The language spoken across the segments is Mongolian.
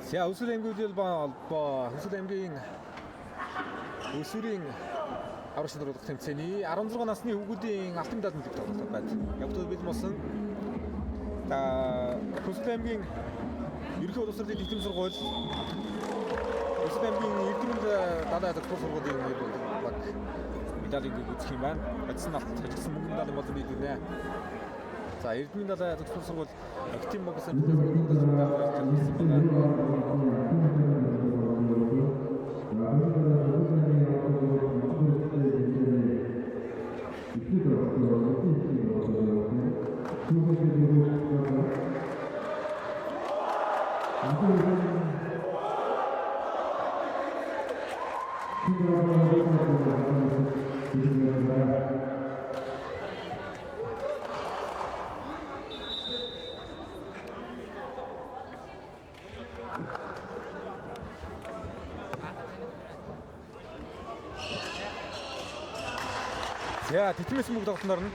За Өсвөр аймгийн холбоо Өсвөр аймгийн Өсвөрийн аврагч нуруулах тэмцээний 16 насны хүүгүүдийн алтан медаль нөлөөлөх тоглолт байна. Явдал бэлэн болсон. Өсвөр аймгийн ерөнхий боловсролын дэвтэрийн сургууль Өсвөр аймгийн Эрдэнэт даалгавар зөвлөх сургуулийн баг медалийг үзэх юм байна. Одсон авт хажигдсан мөнгө медалийн болон нийлүүлнэ. За Эрдэнэт даалгавар зөвлөх сургууль актив Монгол За тэтмэс мөнгө тоглолтноор нь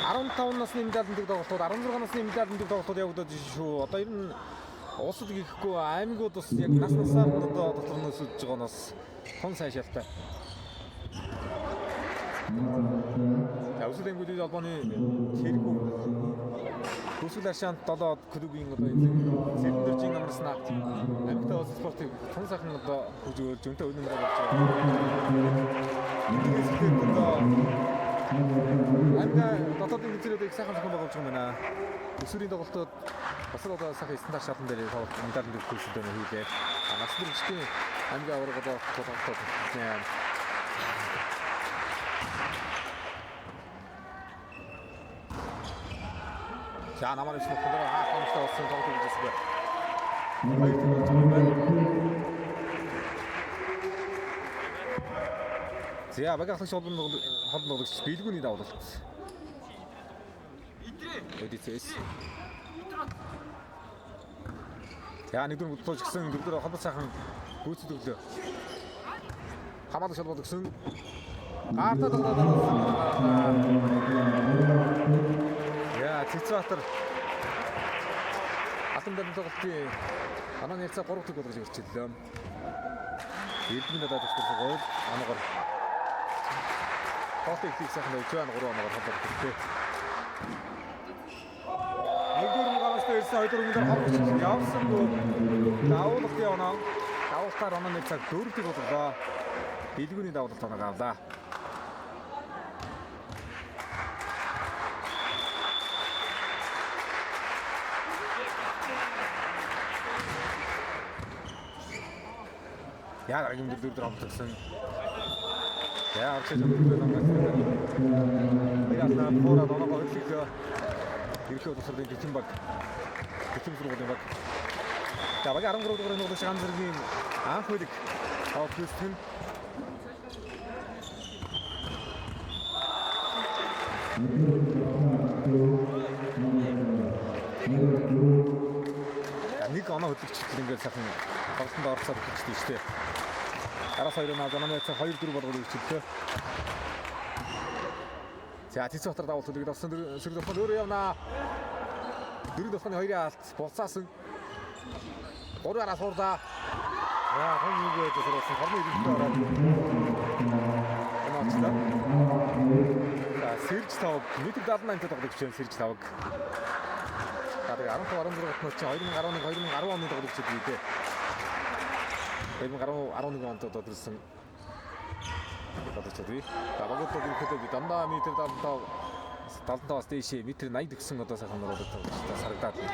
15 насны медаль нөлөөлөх тоглолтууд 16 насны медаль нөлөөлөх тоглолтууд явагдаж байна шүү. Одоо ер нь улсад гэхгүй аймагуд бас яг нас насаар нь одоо дотор нь өсөж байгаа нь бас хон сайшаалтай. Өсвөр аймгийн холбооны тэргүү Төсөл Аршаант 7 клубын одоо Сэрдэржийн амарснаа аймагтай улс спортыг тун сайхан одоо хөгжүүлж өнтэй үнэмрээ болж байгаа. Аймаг дотоодын гизрүүдийг сайхан зохион байгуулж байгаа юм байна. Өсвөрийн тоглолтод бас одоо сайхан стандарт шалган дээр медаль нөлөөлөх төлөвлөлтөд хийлээ. Нас бүрчдийн аймаг аварга одоо тоглолтод байна. За намайг ч нөхөр хаамстай болсон тоглолт үзсэн. За багахлагч холбогч бэлгүүний давлалт. Эдицээс. За нэгдүгээр бодлооч гисэн дөрөвдөр холбоо сайхан гүйцэтгэлөө. Хамаалагч холбоо гисэн. Гартаа Цэцбаатар алтан медаль тоглолтын Анаа нэрцээ 3 төг болгож ирчихлээ. Эрдэнэ надад төгсөх гол анаагаар Хотыг их сайхан өвчөн 3 оноор хамтарч ирсэн. Нэгдүгээр мгаараас ирсэн хоёрдугаар мгаагаар хамтарч явсан гоо давуулгын оноо. Давуултаар оноо нэг цаг 4 төг боллоо. Дэлгүүрийн давуулт оноо авлаа. Яагаад юм дөрөв хамтарсан. Ja, ik zit er niet meer aan het doen. Ja, na het voorraad dan nog wel iets. Hier komt er denk ik een bak. Ik vind het goed bak. Ja, we gaan er nog de kans erin. Ah, goed ik. Al plus 10. Ja, niet kan nog het dingen zeggen. Als het daar staat het is te. Араа хоёрын наазанаа цаа 2-4 болгоод ирчихлээ. За тэц дотор давуултыг давсан сэрэг дотор өөрөө явнаа. 4 дотор 2-ын алт буцаасан. 3-аараа суурлаа. Яа хоньгүй төсөрсөн хорны ирэлтээр ороод. Оноочлаа. За сэрж тав метр 78-д тоглож чинь сэрж тавг. За тэгээ 13 отноо чи 2011 2010 оны тоглож чинь дээ. 2011 онд тодорхойлсон тодорхойлсон. Даваагууд ирэхэд дандаа метр 75-аас дээш метр 80 төгсөн одоо сайхан ороод сарагдаад байна.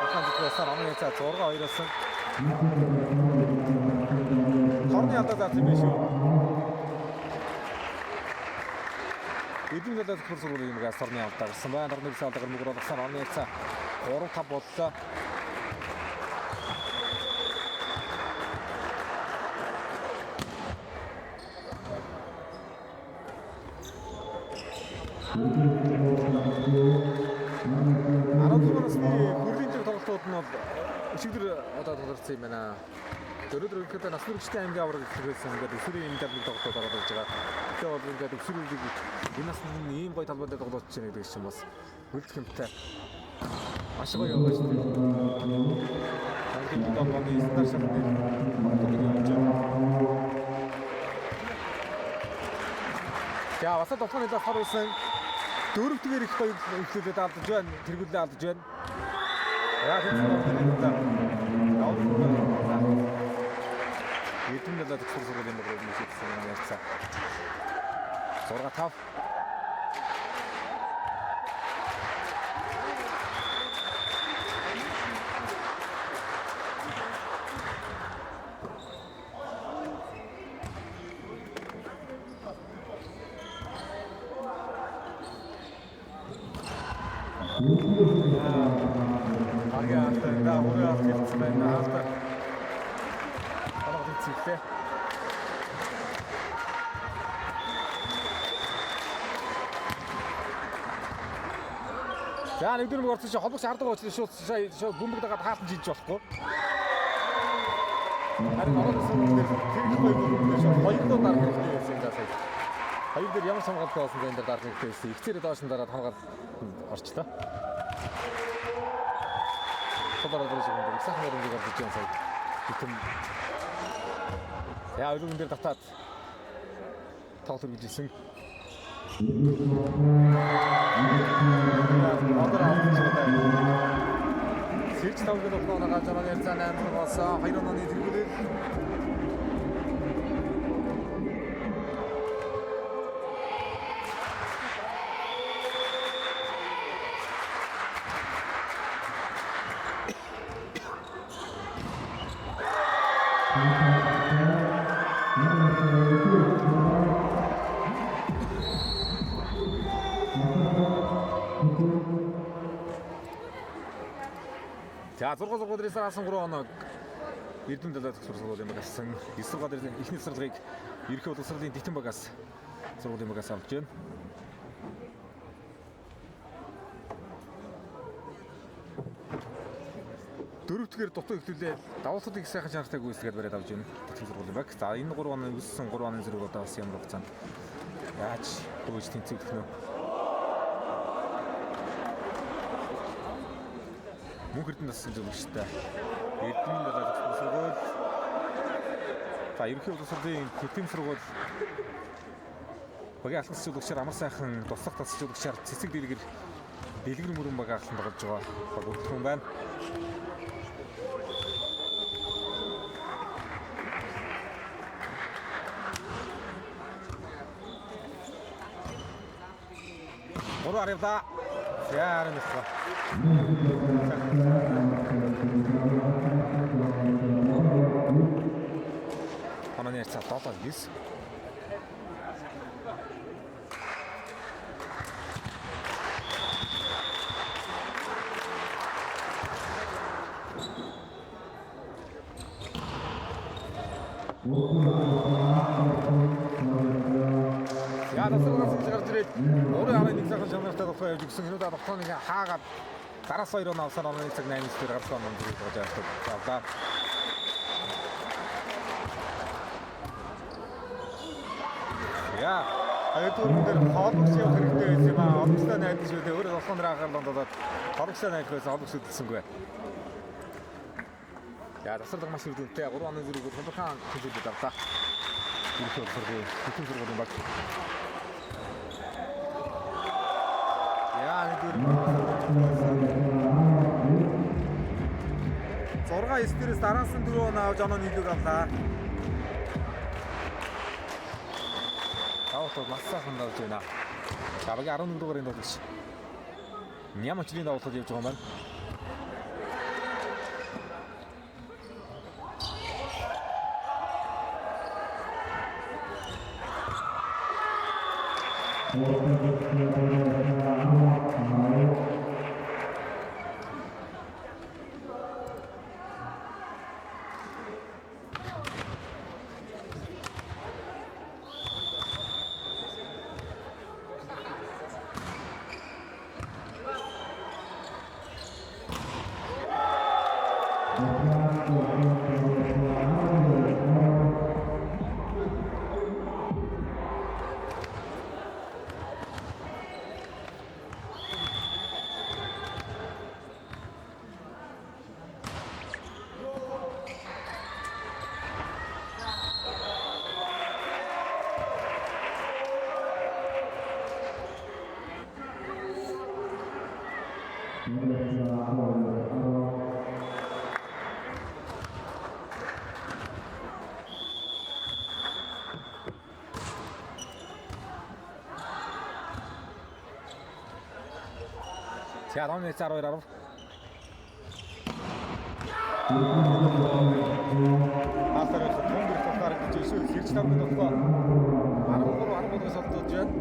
Аханд төсөө амны цаа 6-2-оос хорны алдаа заасан биш үү? Эдгээр надад хурцуул юм газ хорны алдаа гарсан байна. Дарны алдаа гармаг болгосон амны цаа 3-5 боллоо. Өчигдөр одоо тодорхойлсон юм байна. Өнөөдөр ихэд нас хүрэгчтэй аймгийн авраг хэлсэн ингээд өсвөрийн энэ талбарт тоглолтод ороод ирж байгаа. Тэгээ бол ингээд өсвөрийг энэ насны ийм гоё талбарт тоглож чинь гэдэг чинь бас хөлдөх юмтай. Маш гоё юм байна шүү дээ. Англи тоглоомны стандартын яа, бас тоглоны дээр харуулсан дөрөвдүгээр их гоё ихлүүлээд алдаж байна. Тэргүүлээ алдаж байна. Ja, dat is wel je toen dat ik voor zo'n ding moet zitten en dan is het zo gaat af. Ja, daar hoor je al het bij de achter. Allemaal niet ziet, hè. За нэгдүгээр мөр орсон чи холбогч хардаг учраас шууд бөмбөг дагаад хаалтан жийж болохгүй. Харин ороосон дээр тэр хоёр бөмбөг шууд хоёрдоо дарах хэрэгтэй байсан юм даа. Хоёр дээр ямар хамгаалалтай болсон энэ дээр дарах хэрэгтэй байсан. Ихцээрээ доош нь дараад хамгаалалт орчлоо. Тодорхой дөрөв их сайхан өрөмжөөр орж ийн сая. Хитэн. Яа өрөмжөн дээр татаад тоглох хэрэгжүүлсэн. Сэрж тавгад болгоно газар ярьцаа 8 болсон 2 оны тэргүүлэл. За 6 дээрээс асан 3 оноо Эрдэнэ далайд сургууль юм багасан 9 дээрээс ихний сургуулийг ерхий боловсролын Дитэн багаас сургуулийн багаас авч байна. Дөрөвдүгээр дутуу ихлүүлээ давуултыг сайхан чанартай гүйцэтгээд бариад авч байна. Дитэн сургуулийн баг. За энэ 3 оны өссөн 3 оны зэрэг одоо бас ямар хугацаанд яаж хөөж тэнцвэх нөө. Мөнх Эрдэнэ тассан зөвлөгчтэй. Эрдэнийн далайд сургууль. За ерөнхий боловсролын тэтгэм сургууль. Багийн алхам зөвлөгчээр амар сайхан туслах тасч зөвлөгчээр цэцэг дэлгэр мөрөн баг ахлан тоглож байгаа. Баг бүрдхэн байна. Гурван аривда. Яаран нэсва. Анаа цаа тоолоо гис. Яа насрагаас гарч ирээд өөрөө хараа нэг цагаан шамнартай болохоо явж гисэн энэ удаа тогтооны хаагаад дараас 2 оноо авсаар оноо 1 цаг 8 дээр гарсан юм дэрэг байгаа жаастаа. Яа, айдуурын дээр хоолгоч явах хэрэгтэй байсан юм аа. Олонцтой найдаж шүү дээ. Өөрөө болохоор агарлан болоод хоолгочтой найдах байсан хоолгоч хөдөлсөнгүй. Яа, тасраг маш өрдөнтэй 3 оны зэрэг хулхан хэлээд авлаа. Ирэх өдрөө хэвхэн сургуулийн баг. Яа, нэг 6 9-дээс дараасан 4 оноо авч оноо нийлүүг авлаа. Таавал маш сайхан давж байна. Багийн 11 дугаарыг тоглож. Нямачлын давуулахад явж байгаа юм байна. За донны 12 арав. Хасараа тунгэр тохоор гэж эсвэл хэрч намны тохоо 13-13-аас олдож байна.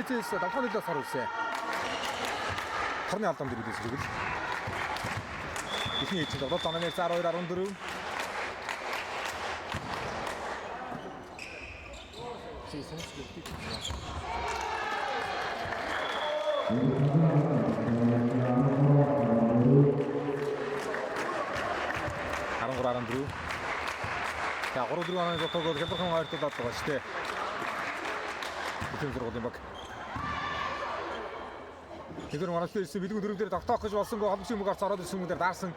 эдээс давханы дээр харуулсан. Харны алдаан дээр үдээс зүгэл. Ихний ээжид 7 оноо 12-14. Сейсэн скип. Арангураарандруу. За 3-4 оноо зотогоор хямдхан хоёртод байгаа шүү дээ. Тэтгэн зургуулын баг. Тэгэхээр мараалтай ирсэн бэлгүү дөрөв дээр тогтоох гэж болсонгүй холбогчийн мөг орц ороод ирсэн юм дээр даарсан.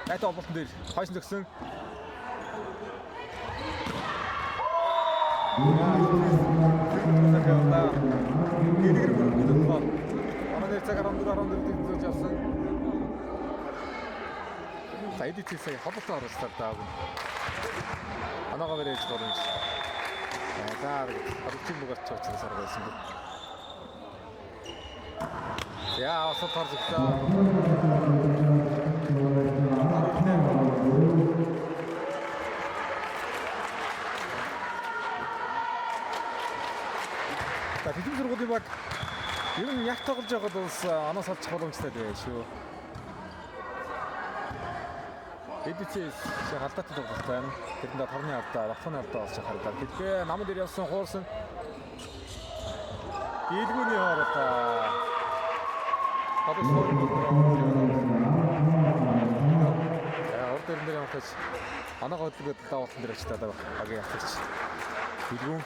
Найтай оболтон дээр хойш зөгсөн. Энийг мэдээлэл. Манай цагаар 14 дэх явсан. Эдитсээ холбоотой оруулалтаар даав. Анаага барьж боломж. За харилцан бугаач цоцсон сар байсан бэ. Яа осоо тарзагтаа. Тэдний сургуулийн баг ер нь яг тоглож байгаад бас оноос олчих боломжтой дээ шүү. Эдитсээ халдаатай тоглолт байна. Тэрэнд торны алдаа, багцны алдаа болж харагдав. Тэгэхээр намд ир явсан хуурсан. Дийлгүүний хоорондоо орд дэрэн дээр явахч анаага хөдлөгөд даваалтан дээр очтаад багийн хатагч. Дийлгүүн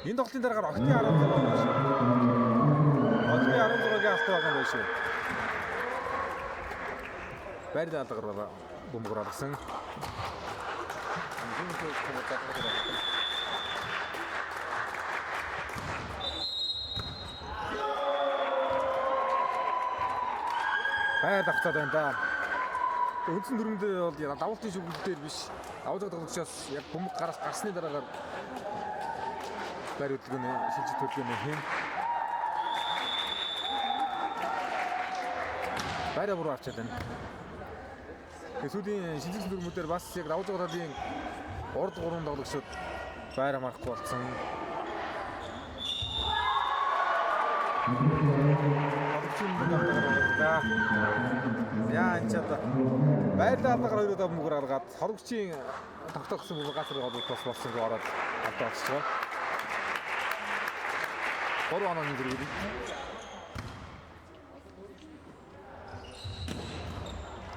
энэ тоглолтын дараагаар Октийн 16 байна шүү. Октийн 16-гийн алт байгаа юм байна шүү. Байр даалгаар бөмбөр алгасан. Байр давтаад байна да. Үндсэн дүрмдээ бол давалтын шүглэлээр биш. Давуулга тоглогчоос яг бөмбөг гарсны дараагаар байр хөдөлгөөний шилжих төлөвлөгөөний хэм. Байраа буруу авчаад байна. Сүүлийн шинжлэх дүрмүүдээр бас яг давж байгаагийн урд гурван тоглогчид байраа марахгүй болсон. Яа энэ чад байрлал алгаар хоёроо давмгөр аргаад хорогчийн тогтоогсон бүх газар голдос болсон гэж ороод автаач байгаа. 3 онооны зэрэг.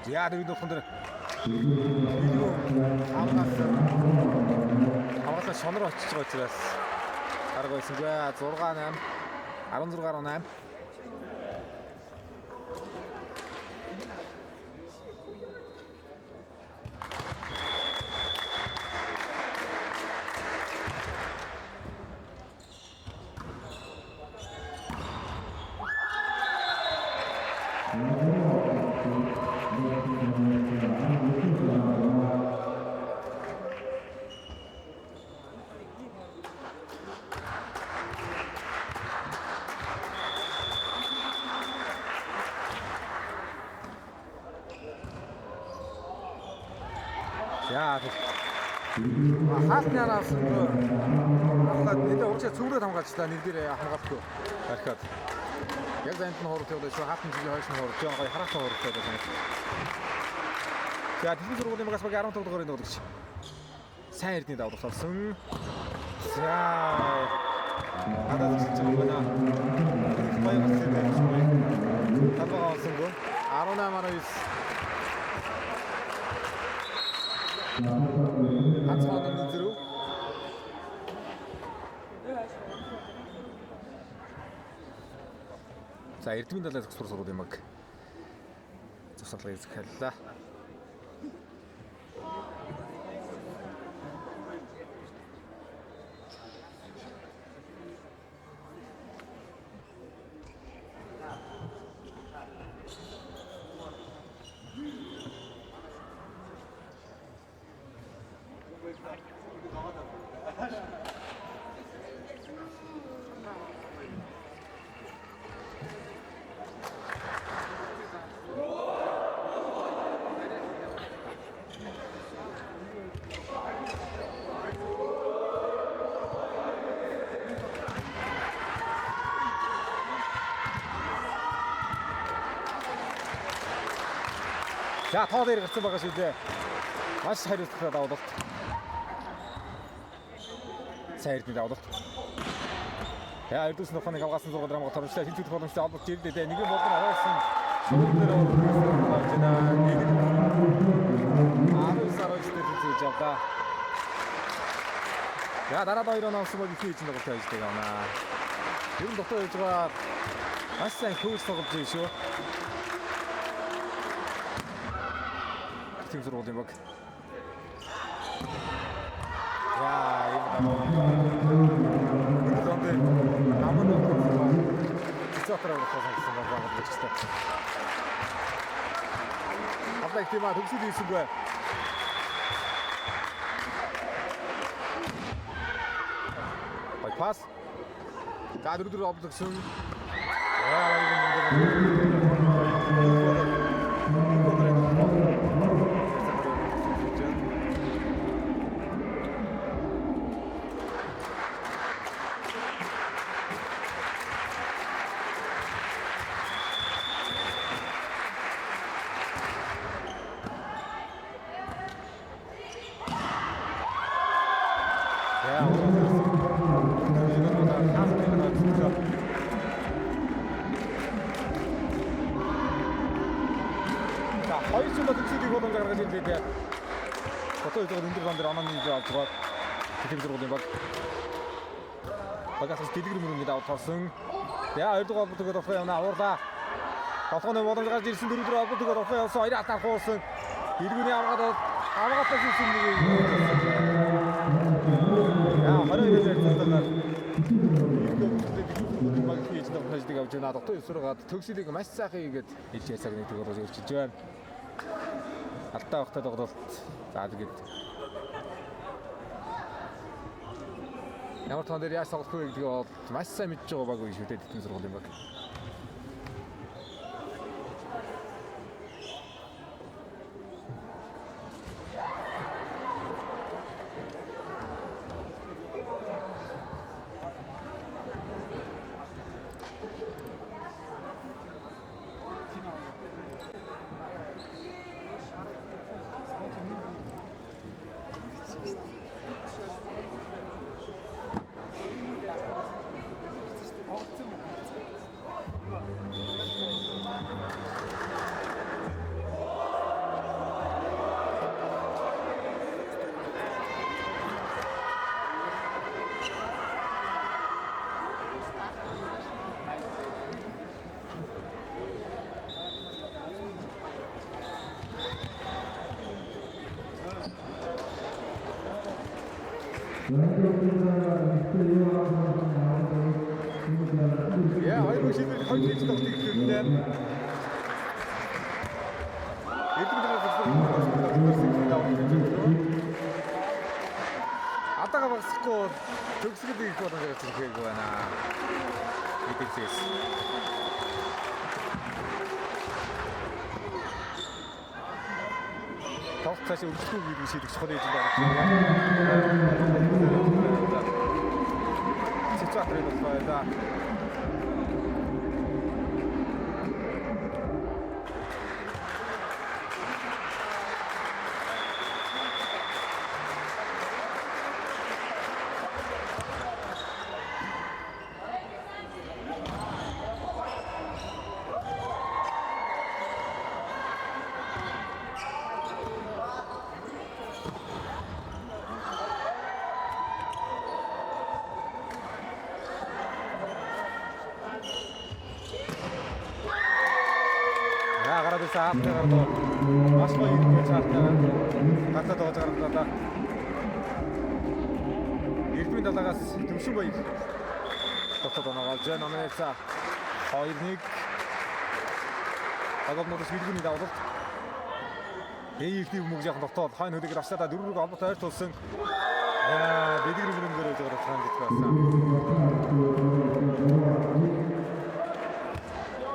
Яа дээд нөхөн дээр. Хамгаалал шонор очиж байгаа учраас арга байсангүй 6-8 16-8. Яа. Хаалтны араас нэлээд урьдчилан цөврөөд хамгаалж та нэг дээр хамгаалахгүй архиад. Яг зант нь хуурд явуулж шүү хаалтны жилийн хойш нь хуурд жоо гоё хараатай хуурд байдаг юм. За тэдний сургуулийн багаас баг 15 дугаар энэ тоглогч. Сайн эрдний давлах болсон. За. Надад ч юм байна. Баяр хүргэе. Тавгаа олсон гоо 18-19 Ганцхан нүзрүү. За Эрдмийн далайн зөвсгөр сургуулийн баг зөвсөрлөгөө эзэхэллээ. За тоо дээр гарсан байгаа шүү дээ. Маш хариуцлагатай давуулт. Сайн эрдэнэ давуулт. Яа эрдэнэс нөхөнийг авгаасан зураг драмаг торомжтой хилжүүлэх боломжтой олбот ирлээ. Нэг нь болон аваасан. Шүүрээр орж байна. Нэг нь 10 сар өчтөд явдаа. За дараа 2 оноо авсан бол их хийж байгаа байж байгаа. Ер нь дотор хийж байгаа маш сайн хөөс тоглож байна шүү. 팀 сургуулийн баг. Яа, ийм даа. Намын цэцэтраа болсон баг гэж. Авлаа их тиймээ төгсөд ийсэнгөө. Пас. За дөрөв облогсон. Хотоо идэх өндөр бан дээр онооны хийж авч байгаа. Тэтгэл зургуулын баг. Багаас дэлгэр мөрөнд давж харсан. Яа 2 дугаар бүтээгд авах юм аваалаа. Толгойн боломж гарч ирсэн 4 дугаар бүтээгд авах явсан 2 атаар хуусан. Дэлгүүрийн аваагаатаа хийсэн нэг. Яа 22 зэрэгцээр баг хийж тавьдаг авч байна. Дотоо өсрөөгаад төгсөлийг маш сайхан хийгээд хэлж ясаг нэг төгөөр өрчилж байна. Алдаа багтаад тоглолт. За тэгээд ямар тоон дээр яаж тоглох вэ гэдгийг бол маш сайн мэдж байгаа баг шүү дээ тэтгэн сургуулийн баг. Yeah, I wish it would be stuff to do then. Атага багсахгүй төгсгөл их болон гэж хэлэхгүй байна. Итгэж. Товч цааш өргөхгүй гэдэг шийдэх чухал юм байна. Цэцэтрээ болоо. Саатгаар маш гоё юм чартаа гатад байгаа гаргалаа. Ирбийн далаагаас төвшин баяр. Дотоод оноогоо Жан Амэца 2-1. Агавнуудаас хэлгүүний давлалт. Ээйхний мөнгө яхан дотоод хойно хөлөөр авсаа 4-ийг олбот ойр тулсан. Бэдгэр мөрөнгөөр өж байгаа франк гэж байсан.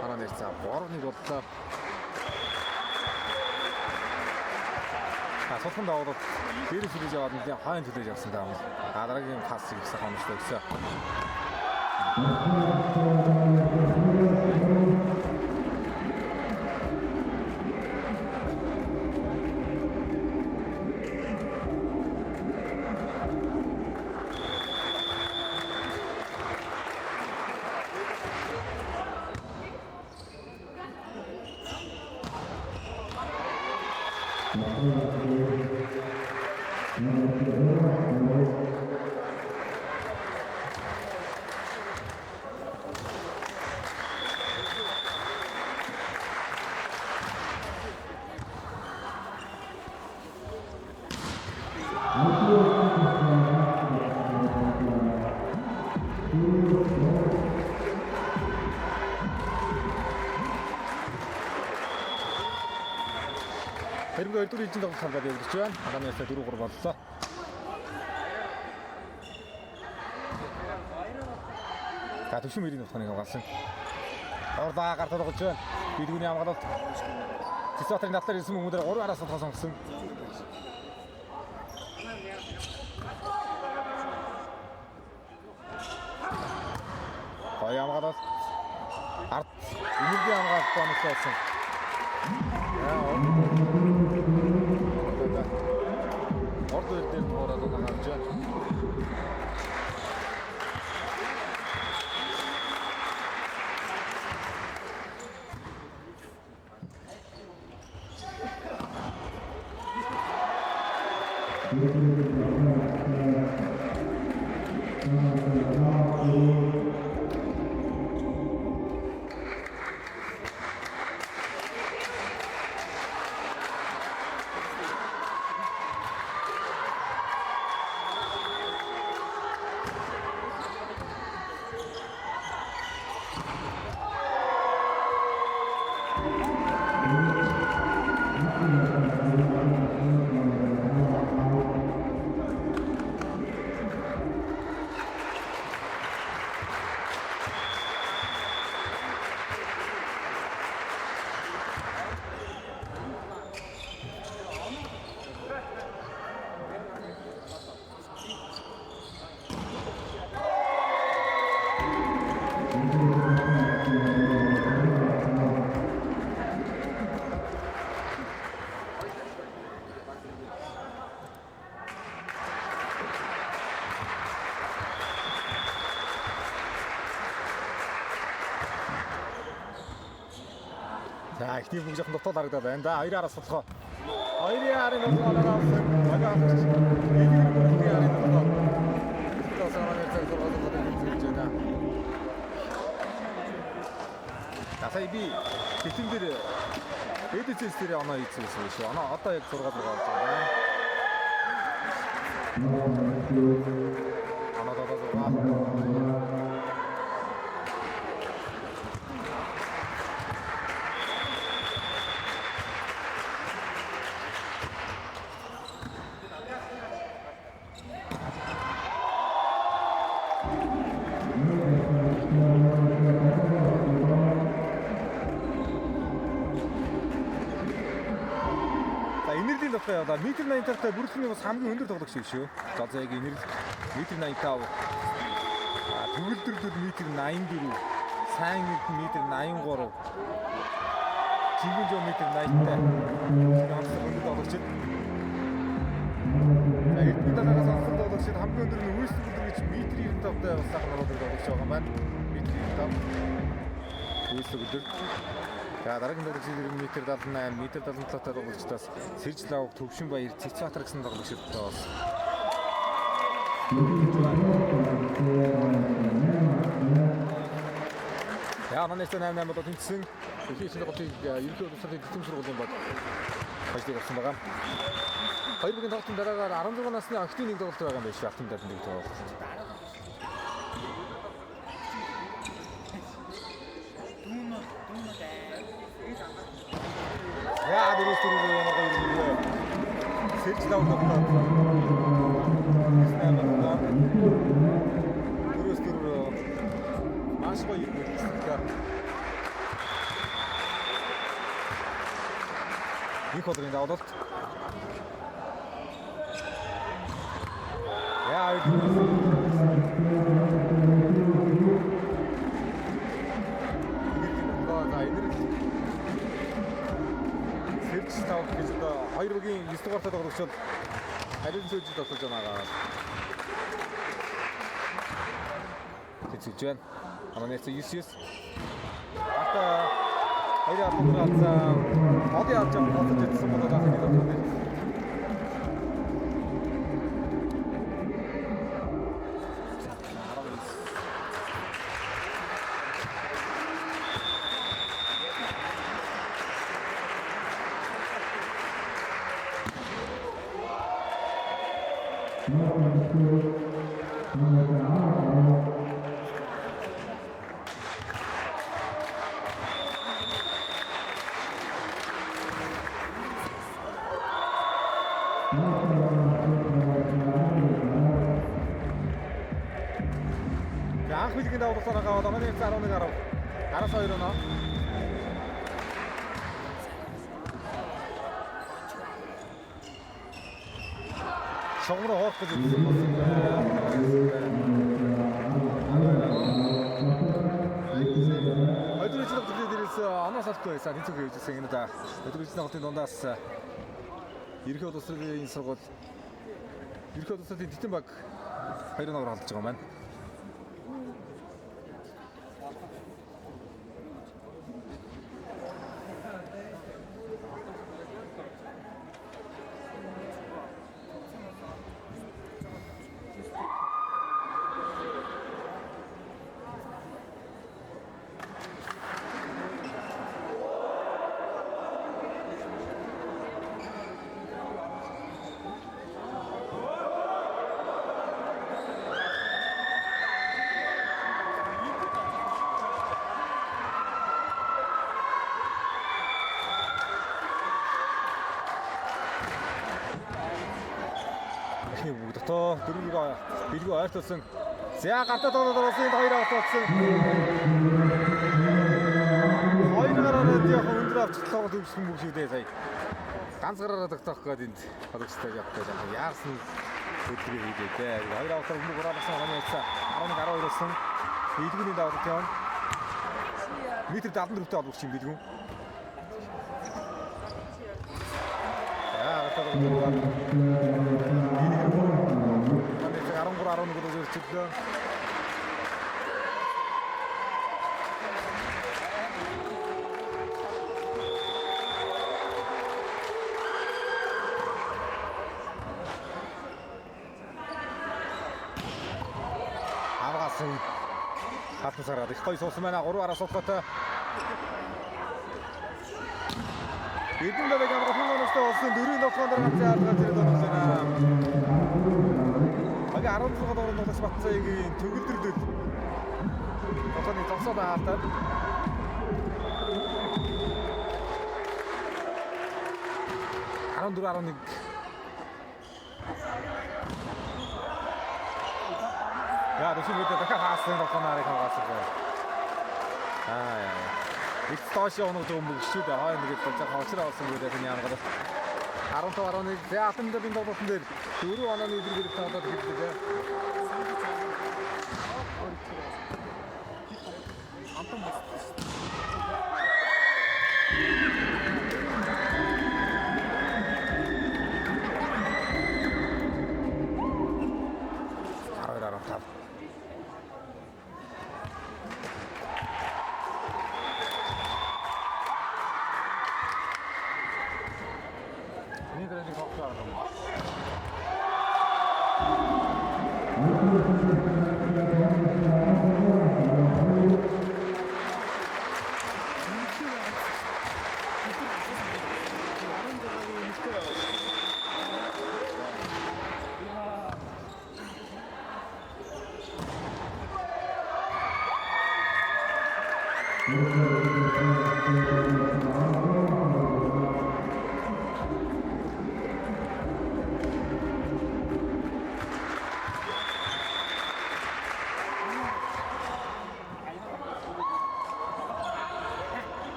Хараа нэрцаа 3-1 боллоо. Сулхан даваад дээрээс хүлээж аваад нэг хайн хүлээж авсан даа. Дараагийн пассыг их сайхан онцлог гэсэн. Хэрвээ 2 дөрвийн тоглолт хамгаалж явагдаж байна. Харамяасаа 4-3 боллоо. За төвшин мөрийн утгыг хамгаалсан. Орлоо гарт тоглож байна. Бидгүүний хамгаалалт. Цэцэтрийн натлаар ирсэн хүмүүдээр 3 араас тоглох сонгосон. Гоё хамгаалалт. Ард энерги хамгаалалт бонуслуулсан. Орд үйл дээр тоороод гарч байна. За ихний бүгд жоохон дотоод харагдаад байна. За 2 араас болохоо. 2-ийн арын болоод авсан. Багаас энийг бүрдээ арын болоод. Това сараны цаг зургаад үзэж байна. Тасай би битэн дээр эдицээс дээр оноо хийчихсэн шүү. Оноо одоо яг зургаад байгаа байна. Оноо одоо зургаад. Одоо метр 80-тай бүрэлдэхүүний бас хамгийн өндөр тоглогч шүү. За яг энерги метр 85. Төгөлдрүүд метр 84. Сайн метр 83. Жигүүн жоо метр 80-тай. Хамгийн өндөр тоглогч. Эдний талаас авсан тоглогч хамгийн өндөр нь Үст бүлэр гэж метр 95-тай бас сайхан тоглож байгаа юм байна. Метр 95. Үст бүлэр. За дараагийн тоглогч метр 78, метр 77 таа тоглогчдоос Сэрж Лавг, Төвшин Баяр, Цэцбаатар гэсэн тоглогчдод бас. Яа манайс 88 бодод тэнцсэн. Дэлхийн тоглолтыг ерөнхий боловсролын дэвтэрм сургуулийн бод хождог болсон байгаа. Хоёр бүгийн тоглолтын дараагаар 16 насны охидын нэг тоглолт байгаа юм байна шүү. Алтан дээр нэг тоглолт. Яа дөрөв яг юм. Сэрж Лавг тоглолт. Маш гоё юм байна. Их ходрын давлалт. Яа Сэрж Лавг гэж хоёр бүгийн 9 дугаар тоглогчид харин сүйж тоглож байгаа. Тэцэж байна. Аманэс 9-9. Ата хоёроо хамгаалсан. Одын авч байгаа болсон болоод байгаа юм байна. Милгийн давуу тал аваад манай 11-10. Араас 2 оноо. Шогроо хоох гэж үзсэн болсон. Өдрийн цогцлог дээрээс анаас авахгүй байсан. Эцэг хийжсэн юм да. Өдрийн цогцлогын дундаас ерхий улс төрийн сургууль ерхий улс төрийн Титэн баг 2 оноор алдж байгаа маань. Бүгдөө дөрвийг бэлгүй ойртуулсан. За гартаа доолсон энэ хоёр автуулсан. Хоёр гараад яг өндөр авчлаа төвсөн бүх шиг дээ сая. Ганц гараараа тогтоох гээд энд холбогчтой явах гэж яарсан хөдөлгөөн хийдэг дээ. Хоёр автаа өмнө гураалсан оны яцаа 11-12 болсон. Бэлгүүний давалт явна. Метр 74-тэй холбогч юм бэлгүүн. Яа гартаа Арон гол зөрчилдөө. Авгасан хатан сараад их гоё суусан байна. 3-аараа суулгатай. Эдэн дэвэг амгаа хүмүүстээ болсон 4-ийн тоглоом дараа ганцхан зэрэг дөрөвсөн. 16 дугаар тоглож Батцаагийн төгөлдрөл тоглооны зогсоод хаалтаад Арон 4-11 яа дэвшүүлээд дахиад хаасан тоглоомыг хаваасан байна. Их тоош явах юм шүү дээ. Хаа нэг л жоохон очроо болсон гэдэг нь яагаад 15-11 Зяатандын тоглолтын дээр 4 онооны эдгэрийг таваад хэлдэг. Антон бас.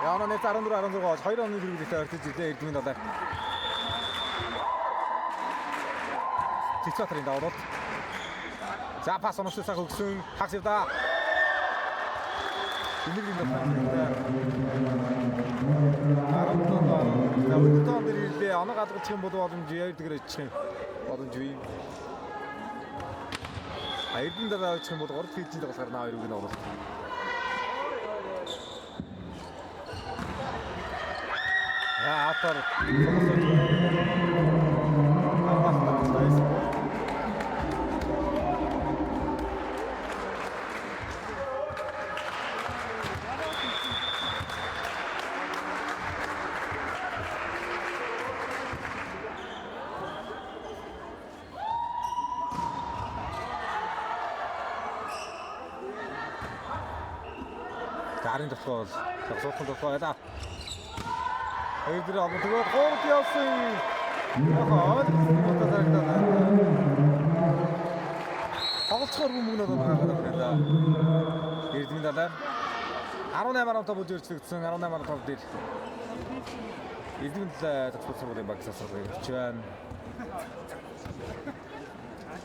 Яна 14-16 2 оны хэрэглээтэй ортож ирлээ Эрдмийн далай. Цэцатрын даваад. За пас онцлог өгсөн хагсда. Энергийн далай. Арантон дээр ирлээ. Оног алгах юм бол боломж яйдгэр ичих юм. Боломж бий. Эрдмийн далай очих юм бол 3 фитийн тоглохоор наа хоёрыг нь оруулах. Атар. Гарын тоглол, тоглолтын тоглол байлаа. Хоёрдэр авах тэгээд хоорт явсан. Яхаа одоо тоглолцохоор хүмүүнүүд байгаа байна. Эрдмийн далаа 18-15 болж ирсэн 18-15 дээр Эрдмийн далаа төгсгөл сургуулийн баг засвар явж байна.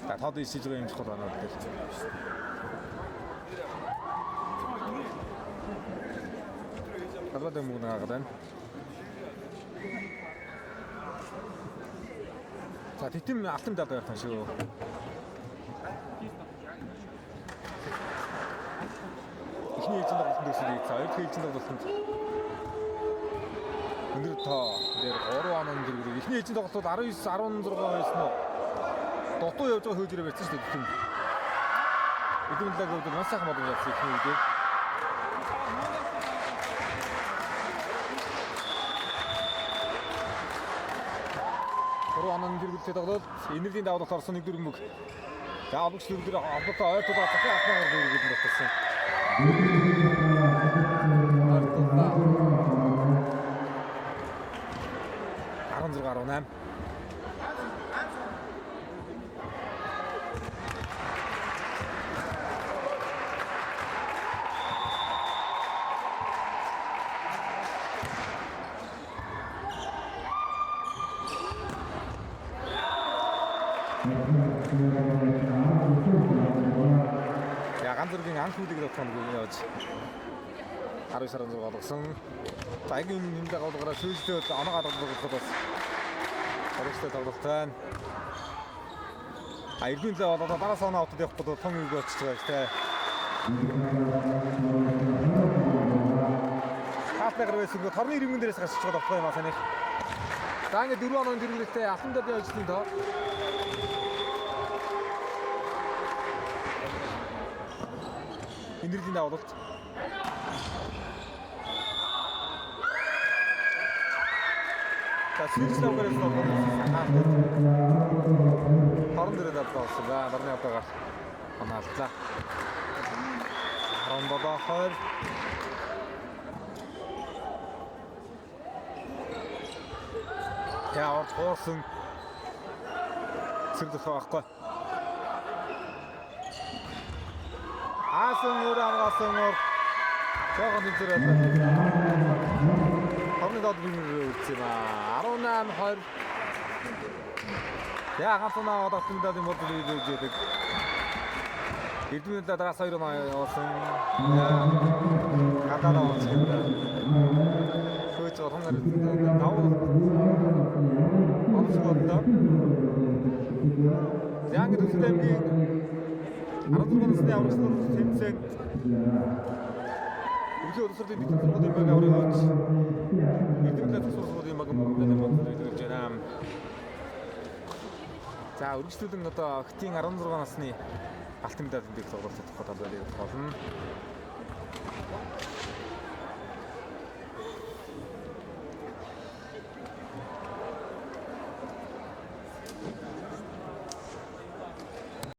Та тод ишиж байгаа юм чухал байна дээр. Гадаад мөнгө наагаад байна. За тэтэм алтан даад байх шүү. Эхний ээлжинд тоглосон дэсийг за хоёр ээлжинд тоглосон. Өндөр тоо дээр 3 оноо дэрэг эхний ээлжинд тоглолтод 19 16 байсан уу? Дутуу явж байгаа хөөж ирээ байсан шүү дээ тэтэм. Эдгээр лаг өвдөд маш сайхан бодож явсан эхний үедээ. Анан дэргэлтэй тоглоод энергийн давлалт орсон нэг дөрөв мөг. За авлагч дөрөв авлага ойртол захын ахнаар дөрөв батсан. 16-18. Ганц хүлийг авсан гэж яаж 19 сарын 6 болгосон. Цагийн нэмдэг авлагаараа сүүлдээ оноо гадагшлуулахад бас орчтой тоглолт байна. Эрдмийн лээ болоод дараас оноо аваад явах бол том үг болчихж байгаа шүү дээ. Хаатлаар байсан гоо торны иргэн дээрээс гарч байгаа тоглох юм аа санийх. За ингэ 4 онооны дэргэлтэй алтандад явжсэн тоо. Энергийн давлалт. Тэсэлтэй гэрээс тоглосон. Хорон дээр давталсан. За барны авдагаар ханаалтлаа. 17-20. Яа орсон. Сэрдэх байхгүй. Асан өөр амгаасан өөр жоохон үзэрээд хамны доод бүрээр үлдсэн аа 18-20 яа ганцнаа одоохны даадын бодлоо хийдэг Эрдмийн дараас 2 оноо явуулсан гадаа явуулсан хөөж орхоноор давуу онцгоодоо яг төсөлмгийн 16 насны аврагчдад тэмцээн өглөө өсвөрийн дэвтэр сургуулийн баг аврагч Эрдэмтэн сургуулийн баг мөнгөнд ирж байна. За үргэлжлүүлэн одоо охтын 16 насны алтан медаль дэвтэр тоглолт тогтоох болно.